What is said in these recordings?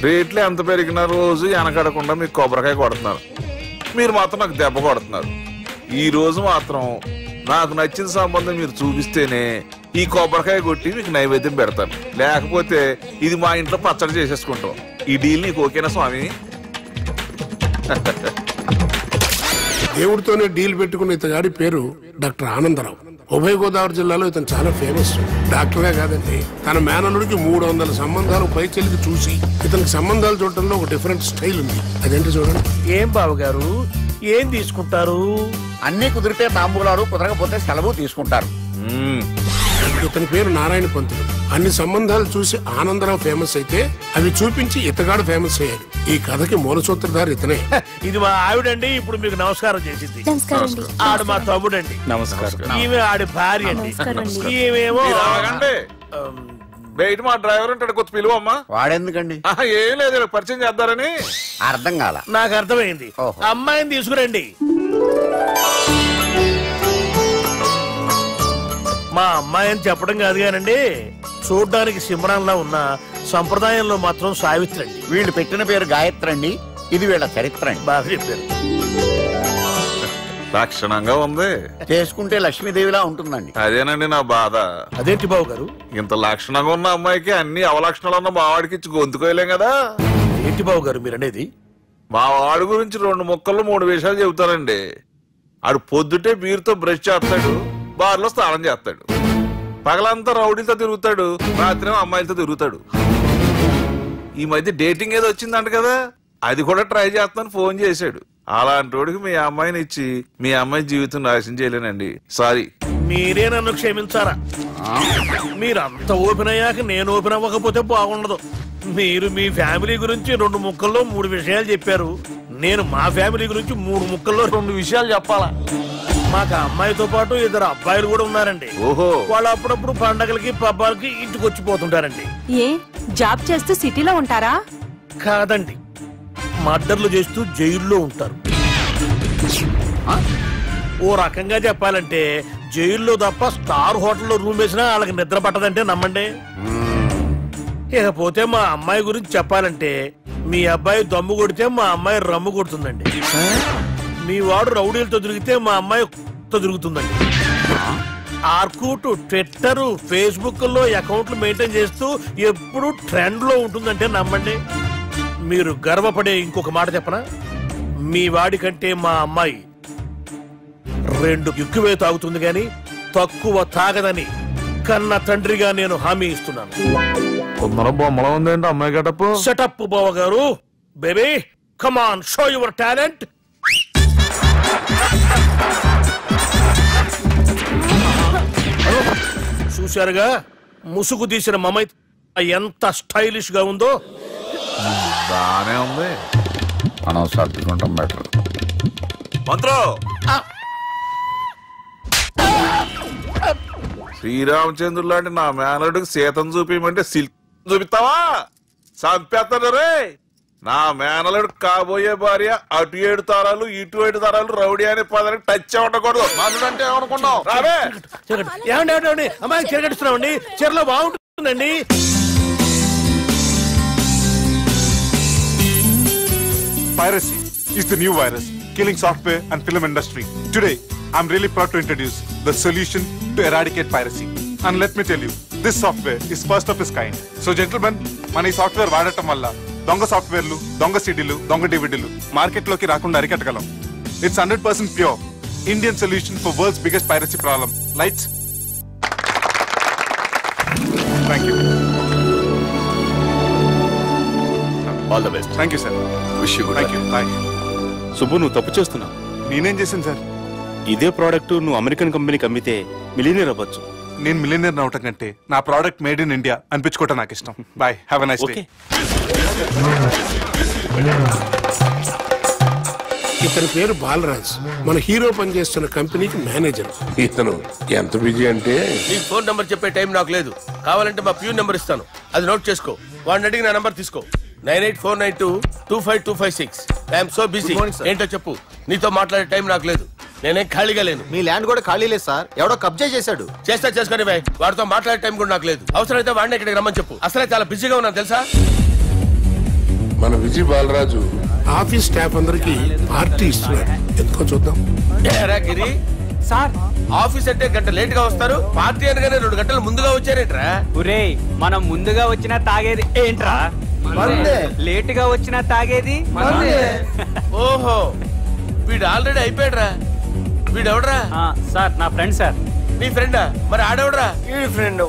రేట్లు ఎంత పెరిగినా రోజు వెనకడకుండా మీకు కొబ్బరికాయ కొడుతున్నారు, మీరు మాత్రం నాకు దెబ్బ కొడుతున్నారు. ఈ రోజు మాత్రం నాకు నచ్చిన సంబంధం మీరు చూపిస్తేనే ఈ కొబ్బరికాయ కొట్టి మీకు నైవేద్యం పెడతాను, లేకపోతే ఇది మా ఇంట్లో పచ్చడి చేసేసుకుంటాం. ఈ డీల్ నీకు ఓకేనా స్వామి? దేవుడితోనే డీల్ పెట్టుకున్న ఇతగాడి పేరు డాక్టర్ ఆనందరావు. ఉభయ గోదావరి జిల్లాలో ఇతను చాలా ఫేమస్. డాక్టరే కాదండి, తన మేనల్లుడికి 300 సంబంధాలు పైచెలికి చూసి ఇతనికి సంబంధాలు చూడటంలో ఒక డిఫరెంట్ స్టైల్ ఉంది. అదేంటి చూడండి. ఏం బాబు గారు, ఏం తీసుకుంటారు? అన్ని కుదిరితే తాంబూలాలు, కుదరకపోతే సెలవు తీసుకుంటారు. ఇతని పేరు నారాయణ పంతులు. అన్ని సంబంధాలు చూసి ఆనందరావు ఫేమస్ అయితే అవి చూపించి ఇతగాడు ఫేమస్ అయ్యాడు. ఈ కథకి మూల సూత్రధారి ఇతనే. ఇది మా ఆవిడండి, ఇప్పుడు మీకు నమస్కారం చేసింది. ఆడు మా తమ్ముడండి. నమస్కారం. ఈమె ఆడి భార్య అండి. ఈమెమో బయట మా డ్రైవర్ ఉంటాడు, కొత్త పిలువమ్మా. వాడెందుకండి? ఏం లేదు, పరిచయం చేద్దారని. అర్థం కాల. నాకు అర్థమైంది. అమ్మాయిని తీసుకురండి. మా అమ్మాయి అని చెప్పడం కాదు కానండి, చూడ్డానికి సింహరాన్లా ఉన్న సంప్రదాయంలో మాత్రం సావిత్రి అండి. వీళ్ళు పెట్టిన పేరు గాయత్రి అండి, ఇది వీళ్ళ చరిత్ర అండి. బాగా చెప్పారు. లక్షణంగా ఉంది, చేసుకుంటే లక్ష్మీదేవిలా ఉంటుందండి. అదేనండి నా బాధ. అదేంటి బాబు గారు? ఇంత లక్షణంగా ఉన్న అమ్మాయికి అన్ని అవలక్షణాలు ఉన్న మా వాడికి ఇచ్చి గొంతుకోయలేం కదా. ఏంటి బాబు గారు మీరు అనేది? మా వాడి గురించి 2 ముక్కల్లో 3 విషయాలు చెబుతారండి. ఆడు పొద్దుటే బీరుతో బ్రష్ చేస్తాడు, బార్లో స్నానం చేస్తాడు, పగలంతా రౌడీలతో తిరుగుతాడు, రాత్రి అమ్మాయిలతో తిరుగుతాడు. ఈ మధ్య డేటింగ్ ఏదో వచ్చిందంట కదా, అది కూడా ట్రై చేస్తాను ఫోన్ చేశాడు. అలాంటి వాడికి మీ అమ్మాయిని ఇచ్చి మీ అమ్మాయి జీవితం నాశనం చేయలేనండి. సారీ. మీరే నన్ను క్షమించారా? మీరంత ఓపెన్ అయ్యాక నేను ఓపెన్ అవ్వకపోతే బాగుండదు. మీరు మీ ఫ్యామిలీ గురించి 2 ముక్కల్లో 3 విషయాలు చెప్పారు. నేను మా ఫ్యామిలీ గురించి 3 ముక్కల్లో 2 విషయాలు చెప్పాలా? మాకు అమ్మాయితో పాటు 2 అబ్బాయిలు కూడా ఉన్నారండి. ఓహో. వాళ్ళు అప్పుడప్పుడు పండగలకి పబ్బాలకి ఇంటికి వచ్చిపోతుంటారండి. ఏ జాబ్ చేస్తూ సిటీలో ఉంటారా? కాదండి, మర్డర్లు చేస్తూ జైల్లో ఉంటారు. ఓ రకంగా చెప్పాలంటే జైల్లో తప్ప స్టార్ హోటల్లో రూమ్ వేసినా వాళ్ళకి నిద్ర పట్టదంటే నమ్మండి. ఇకపోతే మా అమ్మాయి గురించి చెప్పాలంటే మీ అబ్బాయి దమ్ము కొడితే మా అమ్మాయి రమ్ము కొడుతుందండి. మీ వాడు రౌడీలతో తిరిగితే మా అమ్మాయి తిరుగుతుందండి. ఆర్కుట్, ట్విట్టర్, ఫేస్బుక్ లో అకౌంట్లు మెయింటైన్ చేస్తూ ఎప్పుడు ట్రెండ్ లో ఉంటుందంటే నమ్మండి. మీరు గర్వపడే ఇంకొక మాట చెప్పనా? మీ వాడి కంటే మా అమ్మాయి 2 ఎక్కువే తాగుతుంది గాని తక్కువ తాగదని కన్న తండ్రిగా నేను హామీ ఇస్తున్నాను. బొమ్మలో ఉందేంటి అమ్మాయి గెటప్? సెటప్ బావ గారు. Baby come on, show your talent. చూశారుగా ముసుగు తీసిన మమై ఎంత స్టైలిష్ గా ఉందో. బానే ఉంది. మనం సర్దుకుంటాం బెటర్. మంత్రో, శ్రీరామచంద్రుడు లాంటి నా మేనడుకి సీతను చూపించమంటే సిల్క్ చూపిస్తావా? చంపేస్తాడు రే. నా మేనలుడు కాబోయే భార్య అటు 7 తరాలు ఇటు 7 తరాలు రౌడీ అనే పదానికి టచ్ ఉండకూడదు. మనడు అంటే ఏమనుకున్నావు? రావే. ఏమండి అమ్మాయి చెరగడుస్తున్నామండి, చీరలో బాగుంటుందండి. Piracy is the new virus killing software and film industry. Today, I'm really proud to introduce the solution to eradicate piracy. And let me tell you, this software is first of its kind. So gentlemen, మన ఈ software వాడటం వల్ల దొంగ సాఫ్ట్వేర్లు, దొంగ సీడీలు, దొంగ డివిడీలు మార్కెట్లోకి రాకుండా అరికట్టగలం. It's 100% pure Indian solution for world's biggest piracy problem. Lights. Thank you. All the best. Thank you, sir. Wish you good. Thank you. Bye. Subbu, నువ్వు తప్పు చేస్తున్నావు. నేనేం చేశాను సార్? ఇదే ప్రోడక్ట్ నువ్వు అమెరికన్ కంపెనీకి అమ్మితే మిలియనీర్ అవ్వచ్చు. నేను మిలియనీర్ అవటం కంటే నా ప్రోడక్ట్ మేడ్ ఇన్ ఇండియా అనిపించుకోవటం నాకు ఇష్టం. Bye, have a nice day. ఇతని పేరు బాలరాజ్. మన హీరో పనిచేస్తున్న కంపెనీకి మేనేజర్. ఇతను ఎంత బిజీ అంటే నీ ఫోన్ నంబర్ చెప్పే టైం నాకు లేదు. కావాలంటే మా ప్యూన్ నెంబర్ ఇస్తాను, అది నోట్ చేసుకో. వాడిని అడిగి నా నంబర్ తీసుకో. 9849225256. I'm so busy. ఏంటో చెప్పు. నీతో మాట్లాడే టైం నాకు లేదు. నేనేం ఖాళీగా లేను. మీ ల్యాండ్ కూడా ఖాళీ లేదు సార్, ఎవడో కబ్జా చేశాడు. చేస్తా చేసుకుని వాడితో మాట్లాడే టైం కూడా నాకు లేదు. అవసరమైతే వాడిని ఇక్కడికి రమ్మని చెప్పు. అసలే చాలా బిజీగా ఉన్నాను తెలుసా. మన విజయ్ బాలరాజు ఆఫీస్ స్టాఫ్ అందరికి పార్టీ ఇస్తున్నాడు, ఎందుకో చూద్దాం. ఏరా గిరి సార్ ఆఫీస్ అంటే గంట లేట్ గా వస్తారు, పార్టీ అనగానే 2 గంటలు ముందుగా వచ్చారేట్రా? ఒరే మనం ముందుగా వచ్చినా తాగేది ఏంట్రా? లేట్ గా వచ్చినా తాగేది. ఓహో వీడు ఆల్రెడీ అయిపోయాడురా. వీడెవడరా? సార్ నా ఫ్రెండ్ సార్. నీ ఫ్రెండా? మరి ఆడెవడరా? ఈ ఫ్రెండ్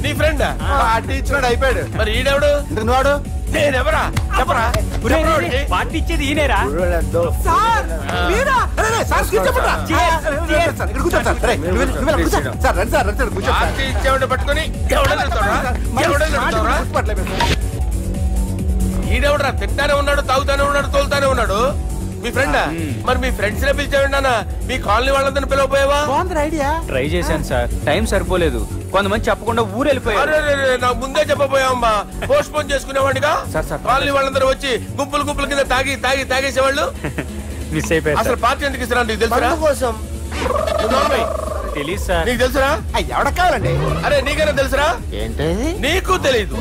నీ ఫ్రెండా? పార్టీ ఇచ్చినాడు, అయిపోయాడు. మరి ఈడెవడు? వాడు నేనెవరా? చెప్పరా? పార్టీ ఇచ్చేది ఈనేరా? పార్టీ ఇచ్చేవాడిని పట్టుకొని ఈడెవడరా? తింటానే ఉన్నాడు, తాగుతానే ఉన్నాడు, తోలుతానే ఉన్నాడు. మీ ఫ్రెండా? మరి మీ ఫ్రెండ్స్ నే పిలిచాడు. మీ కాలనీ వాళ్ళందరినీ పిలవపోయావా? ట్రై చేశాను సార్, టైం సరిపోలేదు. కొంతమంది చెప్పకుండా ఊరు వెళ్ళిపోయారు. నాకు ముందే చెప్పబోయావమ్మా. పోస్ట్ పోన్ చేసుకునేవాడిగా. కాలనీ వాళ్ళందరూ వచ్చి గుంపులు గుంపుల కింద తాగేసేవాళ్ళు. మిస్ అయిపోయారు. అసలు పార్టీ ఎందుకు ఇస్తున్నా నీకు తెలుసురా? కోసం తెలీదు సార్. నీకు తెలుసురా? ఎవడ కావాలండి? అరే నీకైనా తెలుసురా? ఏంటి నీకు తెలీదు.